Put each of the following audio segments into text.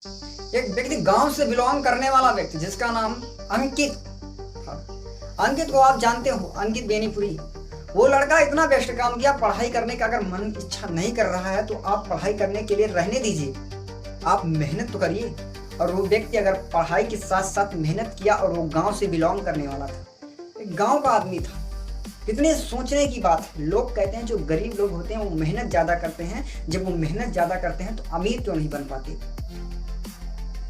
एक व्यक्ति गांव से बिलोंग करने वाला व्यक्ति जिसका नाम अंकित था। अंकित को आप जानते हो, अंकित बेनीपुरी। वो लड़का इतना बेस्ट काम किया, पढ़ाई करने का अगर मन इच्छा नहीं कर रहा है तो आप पढ़ाई करने के लिए रहने दीजिए, आप मेहनत तो करिए। और वो व्यक्ति अगर पढ़ाई के साथ साथ मेहनत किया, और वो गांव से बिलोंग करने वाला था, एक गांव का आदमी था। कितने सोचने की बात है। लोग कहते हैं जो गरीब लोग होते हैं वो मेहनत ज़्यादा करते हैं, जब वो मेहनत ज़्यादा करते हैं तो अमीर क्यों नहीं बन पाते?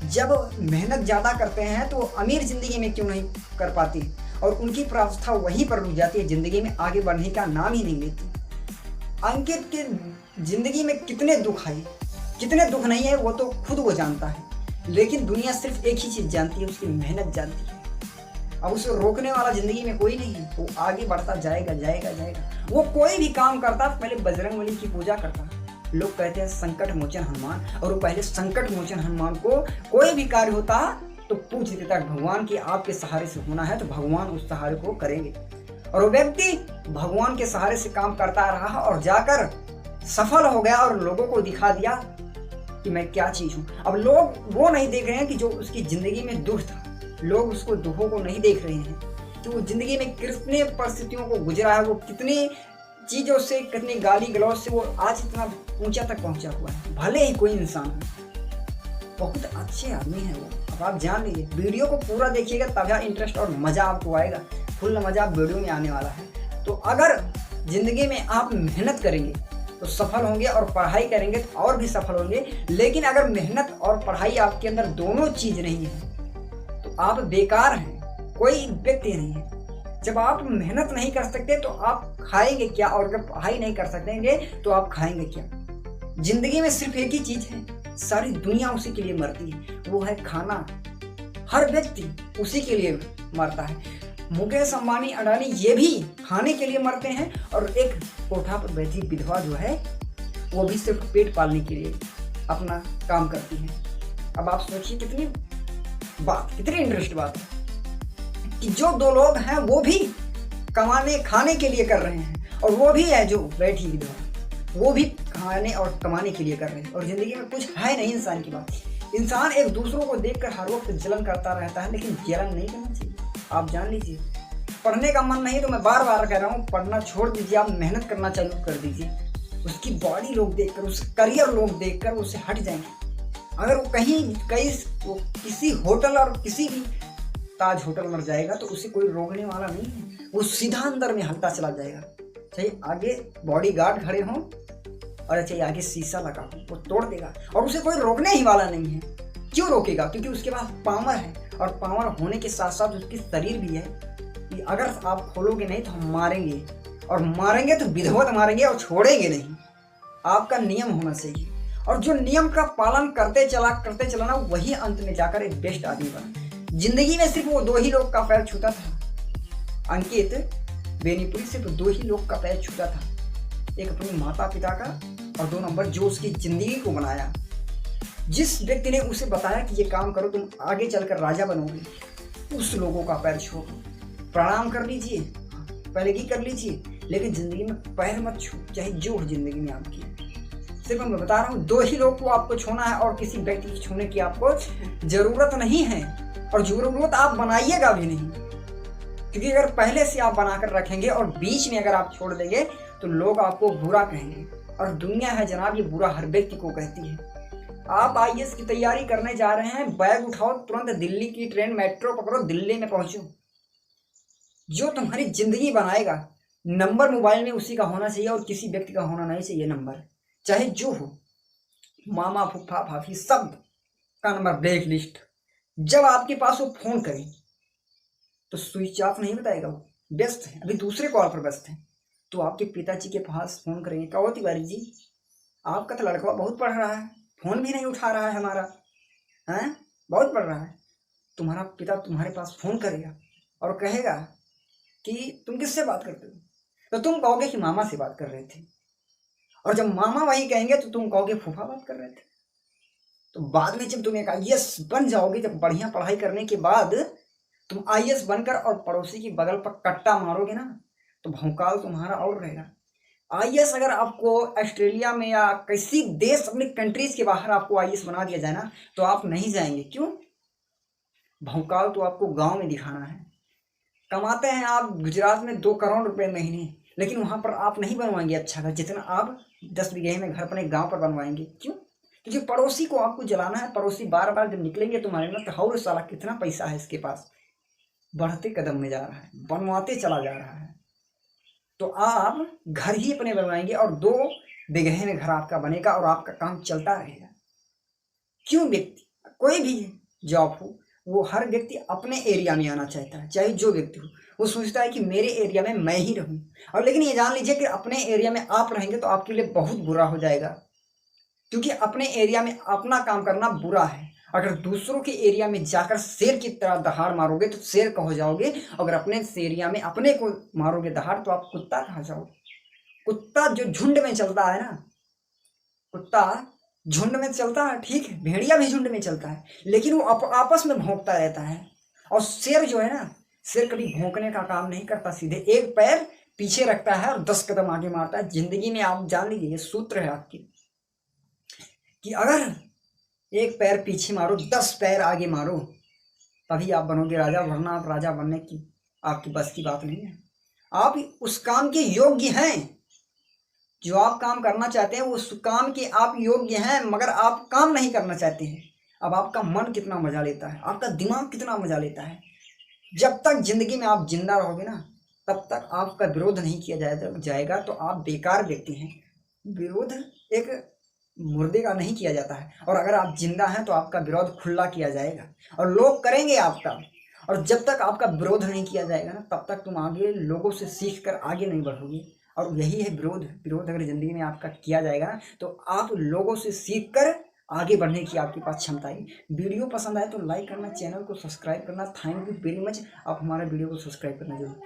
जब मेहनत ज़्यादा करते हैं तो अमीर ज़िंदगी में क्यों नहीं कर पाती? और उनकी प्रावस्था वहीं पर रुक जाती है, ज़िंदगी में आगे बढ़ने का नाम ही नहीं लेती। अंकित के ज़िंदगी में कितने दुख आए, कितने दुख नहीं है वो तो खुद वो जानता है, लेकिन दुनिया सिर्फ एक ही चीज़ जानती है, उसकी मेहनत जानती है। अब उसे रोकने वाला ज़िंदगी में कोई नहीं है, वो आगे बढ़ता जाएगा जाएगा जाएगा। वो कोई भी काम करता पहले बजरंगबली की पूजा करता। लोग कहते हैं संकट मोचन हनुमान, और वो पहले संकट मोचन हनुमान को कोई भी कार्य होता तो पूछ देता भगवान की आपके सहारे से होना है तो भगवान उस सहारे को करेंगे। और वो व्यक्ति भगवान के सहारे से काम करता रहा और जाकर सफल हो गया और लोगों को दिखा दिया कि मैं क्या चीज़ हूँ। अब लोग वो नहीं देख रहे हैं कि जो उसकी ज़िंदगी में दुख था, लोग उसको दुखों को नहीं देख रहे हैं कि वो ज़िंदगी में कितने परिस्थितियों को गुजरा है, वो कितनी चीज़ों से, कितनी गाली गलौज से वो आज इतना ऊंचा तक पहुंचा हुआ है। भले ही कोई इंसान हो, बहुत अच्छे आदमी है वो। अब आप जान लीजिए, वीडियो को पूरा देखिएगा तभी इंटरेस्ट और मज़ा आपको आएगा। फुल मज़ा वीडियो में आने वाला है। तो अगर ज़िंदगी में आप मेहनत करेंगे तो सफल होंगे, और पढ़ाई करेंगे तो और भी सफल होंगे। लेकिन अगर मेहनत और पढ़ाई आपके अंदर दोनों चीज़ नहीं है तो आप बेकार हैं, कोई व्यक्ति नहीं है। जब आप मेहनत नहीं कर सकते तो आप खाएंगे क्या, और अगर पढ़ाई नहीं कर सकेंगे तो आप खाएंगे क्या? जिंदगी में सिर्फ एक ही चीज है, सारी दुनिया उसी के लिए मरती है, वो है खाना। हर व्यक्ति उसी के लिए मरता है। मुकेश अंबानी, अडानी ये भी खाने के लिए मरते हैं, और एक कोठा पर बैठी विधवा जो है वो भी सिर्फ पेट पालने के लिए अपना काम करती है। अब आप सोचिए कितनी इंटरेस्ट बात है कि जो दो लोग हैं वो भी कमाने खाने के लिए कर रहे हैं, और वो भी है जो बैठी विधवा, वो भी खाने और कमाने के लिए कर रहे हैं। और जिंदगी में कुछ है नहीं इंसान की बात। इंसान एक दूसरों को देखकर हर वक्त जलन करता रहता है, लेकिन जलन नहीं करना चाहिए। आप जान लीजिए, पढ़ने का मन नहीं तो मैं बार बार कह रहा हूँ, पढ़ना छोड़ दीजिए, आप मेहनत करना चालू कर दीजिए। उसकी बॉडी लोग देखकर, उसका करियर लोग देखकर उससे हट जाएंगे। अगर वो किसी होटल और किसी भी ताज होटल मर जाएगा तो उसे कोई रोकने वाला नहीं है, वो सीधा अंदर में हलता चला जाएगा। चाहे आगे बॉडीगार्ड खड़े हों और चाहे आगे शीशा लगा हो, वो तोड़ देगा, और उसे कोई रोकने ही वाला नहीं है। क्यों रोकेगा? क्योंकि उसके पास पावर है, और पावर होने के साथ साथ उसकी शरीर भी है कि अगर आप खोलोगे नहीं तो हम मारेंगे, और मारेंगे तो विधिवत मारेंगे और छोड़ेंगे नहीं। आपका नियम होना चाहिए, और जो नियम का पालन करते चला ना, वही अंत में जाकर एक बेस्ट आदमी बना। जिंदगी में सिर्फ वो दो ही लोग का पैर छूता था। अंकित बेनीपुरी सिर्फ दो ही लोग का पैर छूता था, एक अपने माता पिता का, और 2 नंबर जो उसकी जिंदगी को बनाया, जिस व्यक्ति ने उसे बताया कि ये काम करो तुम आगे चलकर राजा बनोगे, उस लोगों का पैर छू। प्रणाम कर लीजिए, पहले की कर लीजिए, लेकिन जिंदगी में पैर मत छू, चाहे जो हो जिंदगी में आपकी। सिर्फ मैं बता रहा हूँ, 2 ही लोग को आपको छूना है, और किसी व्यक्ति की छूने की आपको जरूरत नहीं है, और जरूरत आप बनाइएगा भी नहीं। क्योंकि अगर पहले से आप बनाकर रखेंगे और बीच में अगर आप छोड़ देंगे तो लोग आपको बुरा कहेंगे, और दुनिया है जनाब, ये बुरा हर व्यक्ति को कहती है। आप आईएएस की तैयारी करने जा रहे हैं, बैग उठाओ, तुरंत दिल्ली की ट्रेन मेट्रो पकड़ो, दिल्ली में पहुंचो। जो तुम्हारी जिंदगी बनाएगा, नंबर मोबाइल में उसी का होना चाहिए, और किसी व्यक्ति का होना नहीं चाहिए नंबर, चाहे जो हो, मामा फूफा भाभी सब का नंबर ब्लैक लिस्ट। जब आपके पास वो फोन करें तो स्विच ऑफ नहीं बताएगा, वो व्यस्त है, अभी दूसरे कॉल पर व्यस्त है, तो आपके पिताजी के पास फोन करेंगे, कहो तिवारी जी आपका तो लड़का बहुत पढ़ रहा है, फोन भी नहीं उठा रहा है हमारा, हैं बहुत पढ़ रहा है। तुम्हारा पिता तुम्हारे पास फोन करेगा और कहेगा कि तुम किससे बात करते हो, तो तुम कहोगे कि मामा से बात कर रहे थे, और जब मामा वही कहेंगे तो तुम कहोगे फूफा बात कर रहे थे। तो बाद में जब तुम एक आईएएस बन जाओगे, जब बढ़िया पढ़ाई करने के बाद तुम आईएएस बनकर और पड़ोसी की बगल पर कट्टा मारोगे ना, तो भौकाल तुम्हारा और रहेगा। आईएएस अगर आपको ऑस्ट्रेलिया में या किसी देश अपने कंट्रीज के बाहर आपको आईएएस बना दिया जाए ना, तो आप नहीं जाएंगे। क्यों? भौकाल तो आपको गांव में दिखाना है। कमाते हैं आप गुजरात में 2 करोड़ रुपए महीने, लेकिन वहां पर आप नहीं बनवाएंगे अच्छा घर जितना आप 10 बीघे में घर अपने गांव पर बनवाएंगे। क्यों? क्योंकि पड़ोसी को आपको जलाना है। पड़ोसी बार बार जब निकलेंगे तुम्हारे में, तो हाउ साला कितना पैसा है इसके पास, बढ़ते कदम में जा रहा है, बनवाते चला जा रहा है। तो आप घर ही अपने बनवाएंगे और 2 बीघे में घर आपका बनेगा और आपका काम चलता रहेगा। क्यों? व्यक्ति कोई भी जॉब हो, वो हर व्यक्ति अपने एरिया में आना चाहता है, चाहे जो व्यक्ति हो। वो सोचता है कि मेरे एरिया में मैं ही रहूं। और लेकिन ये जान लीजिए कि अपने एरिया में आप रहेंगे तो आपके लिए बहुत बुरा हो जाएगा, क्योंकि अपने एरिया में अपना काम करना बुरा है। अगर दूसरों के एरिया में जाकर शेर की तरह दहाड़ मारोगे तो शेर का हो जाओगे। अगर अपने एरिया में अपने को मारोगे दहाड़ तो आप कुत्ता कहा जाओगे। कुत्ता जो झुंड में चलता है ना, कुत्ता झुंड में चलता है, ठीक है, भेड़िया भी झुंड में चलता है, लेकिन वो आपस में भौंकता रहता है। और शेर जो है ना, शेर कभी भौंकने का काम नहीं करता, सीधे एक पैर पीछे रखता है और 10 कदम आगे मारता है। जिंदगी में आप जान लीजिए, ये सूत्र है आपकी कि अगर एक पैर पीछे मारो, 10 पैर आगे मारो, तभी आप बनोगे राजा, वरना आप राजा बनने की आपकी बस की बात नहीं है। आप उस काम के योग्य हैं, जो आप काम करना चाहते हैं उस काम के आप योग्य हैं, मगर आप काम नहीं करना चाहते हैं। अब आपका मन कितना मजा लेता है, आपका दिमाग कितना मजा लेता है। जब तक जिंदगी में आप जिंदा रहोगे ना, तब तक आपका विरोध नहीं किया जाएगा तो आप बेकार व्यक्ति हैं। विरोध एक मुर्दे का नहीं किया जाता है, और अगर आप जिंदा हैं तो आपका विरोध खुला किया जाएगा और लोग करेंगे आपका। और जब तक आपका विरोध नहीं किया जाएगा ना, तब तक तुम आगे लोगों से सीख कर आगे नहीं बढ़ोगे। और यही है विरोध। विरोध अगर जिंदगी में आपका किया जाएगा ना, तो आप लोगों से सीख कर आगे बढ़ने की आपके पास क्षमता है। वीडियो पसंद आए तो लाइक करना, चैनल को सब्सक्राइब करना। Thank you very much. आप हमारे वीडियो को सब्सक्राइब करना जरूर।